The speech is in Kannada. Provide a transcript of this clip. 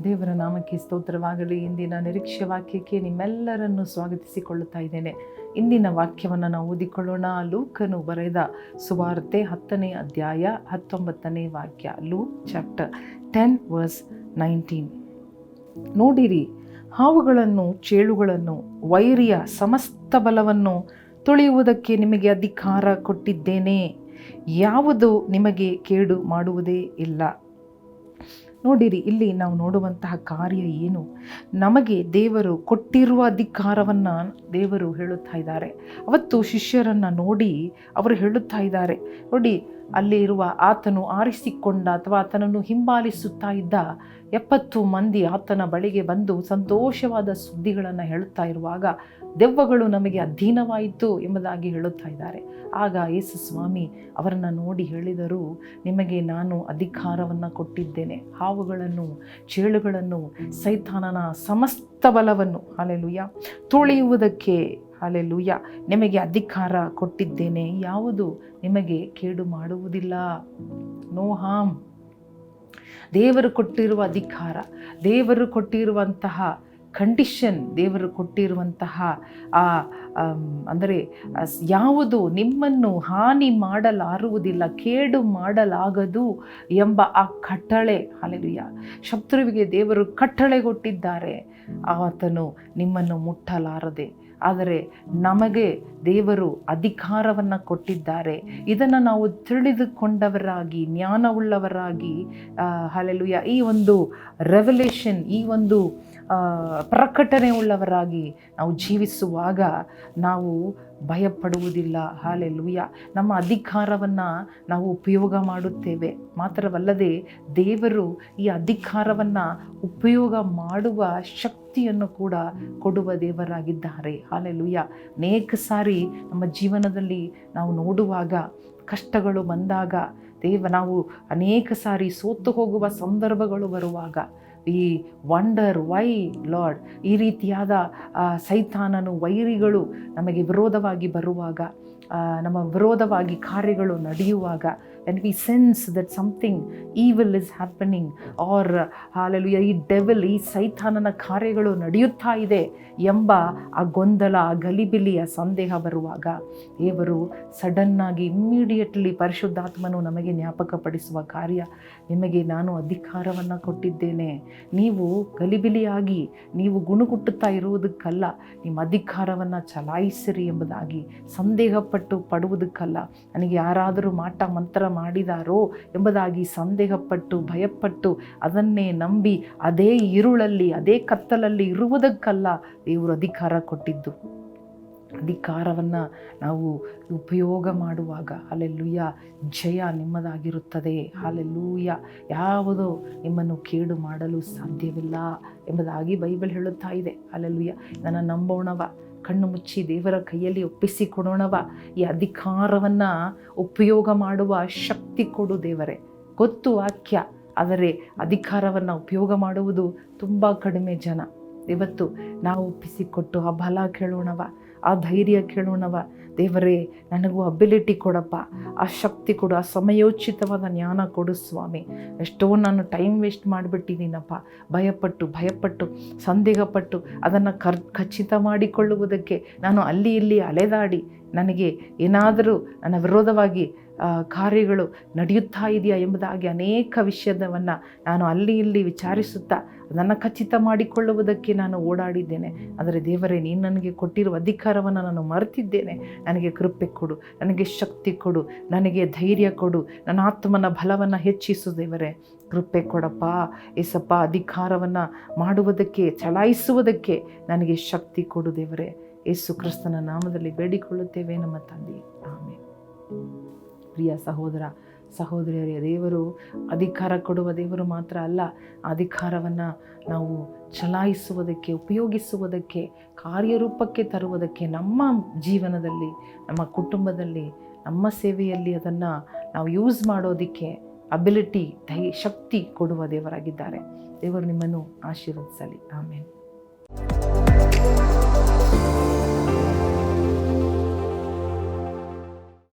ದೇವರ ನಾಮಕ್ಕೆ ಸ್ತೋತ್ರವಾಗಲಿ. ಇಂದಿನ ನಿರೀಕ್ಷೆ ವಾಕ್ಯಕ್ಕೆ ನಿಮ್ಮೆಲ್ಲರನ್ನು ಸ್ವಾಗತಿಸಿಕೊಳ್ಳುತ್ತಾ ಇದ್ದೇನೆ. ಇಂದಿನ ವಾಕ್ಯವನ್ನು ನಾವು ಓದಿಕೊಳ್ಳೋಣ. ಲೂಕನು ಬರೆದ ಸುವಾರ್ತೆ 10ನೇ ಅಧ್ಯಾಯ 19ನೇ ವಾಕ್ಯ. Luke chapter 10 verse 19. ನೋಡಿರಿ, ಹಾವುಗಳನ್ನು, ಚೇಳುಗಳನ್ನು, ವೈರಿಯ ಸಮಸ್ತ ಬಲವನ್ನು ತುಳಿಯುವುದಕ್ಕೆ ನಿಮಗೆ ಅಧಿಕಾರ ಕೊಟ್ಟಿದ್ದೇನೆ. ಯಾವುದು ನಿಮಗೆ ಕೇಡು ಮಾಡುವುದೇ ಇಲ್ಲ. ನೋಡಿರಿ, ಇಲ್ಲಿ ನಾವು ನೋಡುವಂತಹ ಕಾರ್ಯ ಏನು? ನಮಗೆ ದೇವರು ಕೊಟ್ಟಿರುವ ಅಧಿಕಾರವನ್ನು ದೇವರು ಹೇಳುತ್ತಾ ಇದ್ದಾರೆ. ಅವತ್ತು ಶಿಷ್ಯರನ್ನು ನೋಡಿ ಅವರು ಹೇಳುತ್ತಾ ಇದ್ದಾರೆ, ನೋಡಿ, ಅಲ್ಲಿ ಇರುವ ಆತನು ಆರಿಸಿಕೊಂಡ ಅಥವಾ ಆತನನ್ನು ಹಿಂಬಾಲಿಸುತ್ತಾ ಇದ್ದ 70 ಮಂದಿ ಆತನ ಬಳಿಗೆ ಬಂದು ಸಂತೋಷವಾದ ಸುದ್ದಿಗಳನ್ನು ಹೇಳುತ್ತಾ ಇರುವಾಗ ದೆವ್ವಗಳು ನಮಗೆ ಅಧೀನವಾಯಿತು ಎಂಬುದಾಗಿ ಹೇಳುತ್ತಾ ಇದ್ದಾರೆ. ಆಗ ಯೇಸು ಸ್ವಾಮಿ ಅವರನ್ನು ನೋಡಿ ಹೇಳಿದರು, ನಿಮಗೆ ನಾನು ಅಧಿಕಾರವನ್ನು ಕೊಟ್ಟಿದ್ದೇನೆ. ಹಾವುಗಳನ್ನು, ಚೇಳುಗಳನ್ನು, ಸೈತಾನನ ಸಮಸ್ತ ಬಲವನ್ನು ಹಲ್ಲೆಲೂಯಾ ತುಳಿಯುವುದಕ್ಕೆ ಹಲ್ಲೆಲೂಯಾ ನಿಮಗೆ ಅಧಿಕಾರ ಕೊಟ್ಟಿದ್ದೇನೆ. ಯಾವುದು ನಿಮಗೆ ಕೇಡು ಮಾಡುವುದಿಲ್ಲ. No harm. ದೇವರು ಕೊಟ್ಟಿರುವ ಅಧಿಕಾರ, ದೇವರು ಕೊಟ್ಟಿರುವಂತಹ ಕಂಡೀಷನ್, ದೇವರು ಕೊಟ್ಟಿರುವಂತಹ ಅಂದರೆ ಯಾವುದು ನಿಮ್ಮನ್ನು ಹಾನಿ ಮಾಡಲಾರುವುದಿಲ್ಲ, ಕೇಡು ಮಾಡಲಾಗದು ಎಂಬ ಆ ಕಟ್ಟಳೆ. ಹಲ್ಲೆಲೂಯಾ. ಶತ್ರುವಿಗೆ ದೇವರು ಕಟ್ಟಳೆ ಕೊಟ್ಟಿದ್ದಾರೆ, ಆತನು ನಿಮ್ಮನ್ನು ಮುಟ್ಟಲಾರದೆ. ಆದರೆ ನಮಗೆ ದೇವರು ಅಧಿಕಾರವನ್ನು ಕೊಟ್ಟಿದ್ದಾರೆ. ಇದನ್ನು ನಾವು ತಿಳಿದುಕೊಂಡವರಾಗಿ, ಜ್ಞಾನವುಳ್ಳವರಾಗಿ ಹಲ್ಲೆಲೂಯಾ ಈ ಒಂದು ರೆವಲೇಷನ್, ಈ ಒಂದು ಪ್ರಕಟಣೆ ಉಳ್ಳವರಾಗಿ ನಾವು ಜೀವಿಸುವಾಗ ನಾವು ಭಯಪಡುವುದಿಲ್ಲ. ಹಲ್ಲೆಲೂಯಾ. ನಮ್ಮ ಅಧಿಕಾರವನ್ನು ನಾವು ಉಪಯೋಗ ಮಾಡುತ್ತೇವೆ. ಮಾತ್ರವಲ್ಲದೆ ದೇವರು ಈ ಅಧಿಕಾರವನ್ನು ಉಪಯೋಗ ಮಾಡುವ ಶಕ್ತಿಯನ್ನು ಕೂಡ ಕೊಡುವ ದೇವರಾಗಿದ್ದಾರೆ. ಹಲ್ಲೆಲೂಯಾ. ಅನೇಕ ಸಾರಿ ನಮ್ಮ ಜೀವನದಲ್ಲಿ ನಾವು ನೋಡುವಾಗ, ಕಷ್ಟಗಳು ಬಂದಾಗ, ನಾವು ಅನೇಕ ಸಾರಿ ಸೋತು ಹೋಗುವ ಸಂದರ್ಭಗಳು ಬರುವಾಗ, ಈ ವಂಡರ್ ವೈ ಲಾರ್ಡ್, ಈ ರೀತಿಯಾದ ಸೈತಾನನು, ವೈರಿಗಳು ನಮಗೆ ವಿರೋಧವಾಗಿ ಬರುವಾಗ, ನಮ್ಮ ವಿರೋಧವಾಗಿ ಕಾರ್ಯಗಳು ನಡೆಯುವಾಗ, when we sense that something evil is happening or hallelujah ಈ ಡೆವಿಲ್, ಈ ಸೈತಾನನ ಕಾರ್ಯಗಳು ನಡೆಯುತ್ತಾ ಇದೆ ಎಂಬ ಆ ಗೊಂದಲ, ಆ ಗಲಿಬಿಲಿಯ ಸಂದೇಹ ಬರುವಾಗ ದೇವರು ಸಡನ್ನಾಗಿ ಇಮ್ಮಿಡಿಯೇಟ್ಲಿ ಪರಿಶುದ್ಧಾತ್ಮನು ನಮಗೆ ಜ್ಞಾಪಕಪಡಿಸುವ ಕಾರ್ಯ, ನಿಮಗೆ ನಾನು ಅಧಿಕಾರವನ್ನು ಕೊಟ್ಟಿದ್ದೇನೆ. ನೀವು ಗಲಿಬಿಲಿಯಾಗಿ ನೀವು ಗುಣಗುಟ್ಟುತ್ತಾ ಇರುವುದಕ್ಕಲ್ಲ, ನಿಮ್ಮ ಅಧಿಕಾರವನ್ನು ಚಲಾಯಿಸಿರಿ ಎಂಬುದಾಗಿ ಸಂದೇಹಪಟ್ಟು ಪಡುವುದಕ್ಕಲ್ಲ, ನನಗೆ ಯಾರಾದರೂ ಮಾಟ ಮಂತ್ರ ಮಾಡಿದಾರೋ ಎಂಬುದಾಗಿ ಸಂದೇಹಪಟ್ಟು ಭಯಪಟ್ಟು ಅದನ್ನೇ ನಂಬಿ ಅದೇ ಇರುಳಲ್ಲಿ, ಅದೇ ಕತ್ತಲಲ್ಲಿ ಇರುವುದಕ್ಕಲ್ಲ ದೇವರು ಅಧಿಕಾರ ಕೊಟ್ಟಿದ್ದು. ಅಧಿಕಾರವನ್ನು ನಾವು ಉಪಯೋಗ ಮಾಡುವಾಗ ಹಲ್ಲೆಲೂಯಾ ಜಯ ನಿಮ್ಮದಾಗಿರುತ್ತದೆ. ಹಲ್ಲೆಲೂಯಾ. ಯಾವುದೋ ನಿಮ್ಮನ್ನು ಕೇಡು ಮಾಡಲು ಸಾಧ್ಯವಿಲ್ಲ ಎಂಬುದಾಗಿ ಬೈಬಲ್ ಹೇಳುತ್ತಾ ಇದೆ. ಹಲ್ಲೆಲೂಯಾ. ಇದನ್ನು ನಂಬೋಣವ, ಕಣ್ಣು ಮುಚ್ಚಿ ದೇವರ ಕೈಯಲ್ಲಿ ಒಪ್ಪಿಸಿಕೊಡೋಣವ. ಈ ಅಧಿಕಾರವನ್ನು ಉಪಯೋಗ ಮಾಡುವ ಶಕ್ತಿ ಕೊಡು ದೇವರೇ. ಗೊತ್ತು ವಾಕ್ಯ, ಆದರೆ ಅಧಿಕಾರವನ್ನು ಉಪಯೋಗ ಮಾಡುವುದು ತುಂಬ ಕಡಿಮೆ ಜನ. ಇವತ್ತು ನಾವು ಒಪ್ಪಿಸಿಕೊಟ್ಟು ಆ ಬಲ ಕೇಳೋಣವ, ಆ ಧೈರ್ಯ ಕೇಳೋಣವ. ದೇವರೇ, ನನಗೂ ಅಬಿಲಿಟಿ ಕೊಡಪ್ಪ, ಆ ಶಕ್ತಿ ಕೊಡು, ಆ ಸಮಯೋಚಿತವಾದ ಜ್ಞಾನ ಕೊಡು ಸ್ವಾಮಿ. ಎಷ್ಟೋ ನಾನು ಟೈಮ್ ವೇಸ್ಟ್ ಮಾಡಿಬಿಟ್ಟಿದ್ದೀನಪ್ಪ, ಭಯಪಟ್ಟು ಸಂದೇಹಪಟ್ಟು ಅದನ್ನು ಖಚಿತ ಮಾಡಿಕೊಳ್ಳುವುದಕ್ಕೆ ನಾನು ಅಲ್ಲಿ ಇಲ್ಲಿ ಅಲೆದಾಡಿ ನನಗೆ ಏನಾದರೂ ನನ್ನ ವಿರೋಧವಾಗಿ ಕಾರ್ಯಗಳು ನಡೆಯುತ್ತಾ ಇದೆಯಾ ಎಂಬುದಾಗಿ ಅನೇಕ ವಿಷಯದವನ್ನು ನಾನು ಅಲ್ಲಿ ಇಲ್ಲಿ ವಿಚಾರಿಸುತ್ತಾ ಅದನ್ನು ಖಚಿತ ಮಾಡಿಕೊಳ್ಳುವುದಕ್ಕೆ ನಾನು ಓಡಾಡಿದ್ದೇನೆ. ಆದರೆ ದೇವರೇ, ನೀನು ನನಗೆ ಕೊಟ್ಟಿರುವ ಅಧಿಕಾರವನ್ನು ನಾನು ಮರೆತಿದ್ದೇನೆ. ನನಗೆ ಕೃಪೆ ಕೊಡು, ನನಗೆ ಶಕ್ತಿ ಕೊಡು, ನನಗೆ ಧೈರ್ಯ ಕೊಡು, ನನ್ನ ಆತ್ಮನ ಬಲವನ್ನು ಹೆಚ್ಚಿಸು ದೇವರೇ. ಕೃಪೆ ಕೊಡಪ್ಪ ಏಸಪ್ಪ. ಅಧಿಕಾರವನ್ನು ಮಾಡುವುದಕ್ಕೆ, ಚಲಾಯಿಸುವುದಕ್ಕೆ ನನಗೆ ಶಕ್ತಿ ಕೊಡು ದೇವರೇ. ಯೇಸು ಕ್ರಿಸ್ತನ ನಾಮದಲ್ಲಿ ಬೇಡಿಕೊಳ್ಳುತ್ತೇವೆ ನಮ್ಮ ತಂದೆ, ಆಮೆನ್. ಪ್ರಿಯ ಸಹೋದರ ಸಹೋದರಿಯರೇ, ದೇವರು ಅಧಿಕಾರ ಕೊಡುವ ದೇವರು ಮಾತ್ರ ಅಲ್ಲ, ಅಧಿಕಾರವನ್ನು ನಾವು ಚಲಾಯಿಸುವುದಕ್ಕೆ, ಉಪಯೋಗಿಸುವುದಕ್ಕೆ, ಕಾರ್ಯರೂಪಕ್ಕೆ ತರುವುದಕ್ಕೆ, ನಮ್ಮ ಜೀವನದಲ್ಲಿ, ನಮ್ಮ ಕುಟುಂಬದಲ್ಲಿ, ನಮ್ಮ ಸೇವೆಯಲ್ಲಿ ಅದನ್ನು ನಾವು ಯೂಸ್ ಮಾಡೋದಕ್ಕೆ ಅಬಿಲಿಟಿ, ಶಕ್ತಿ ಕೊಡುವ ದೇವರಾಗಿದ್ದಾರೆ. ದೇವರು ನಿಮ್ಮನ್ನು ಆಶೀರ್ವದಿಸಲಿ. ಆಮೇನ್.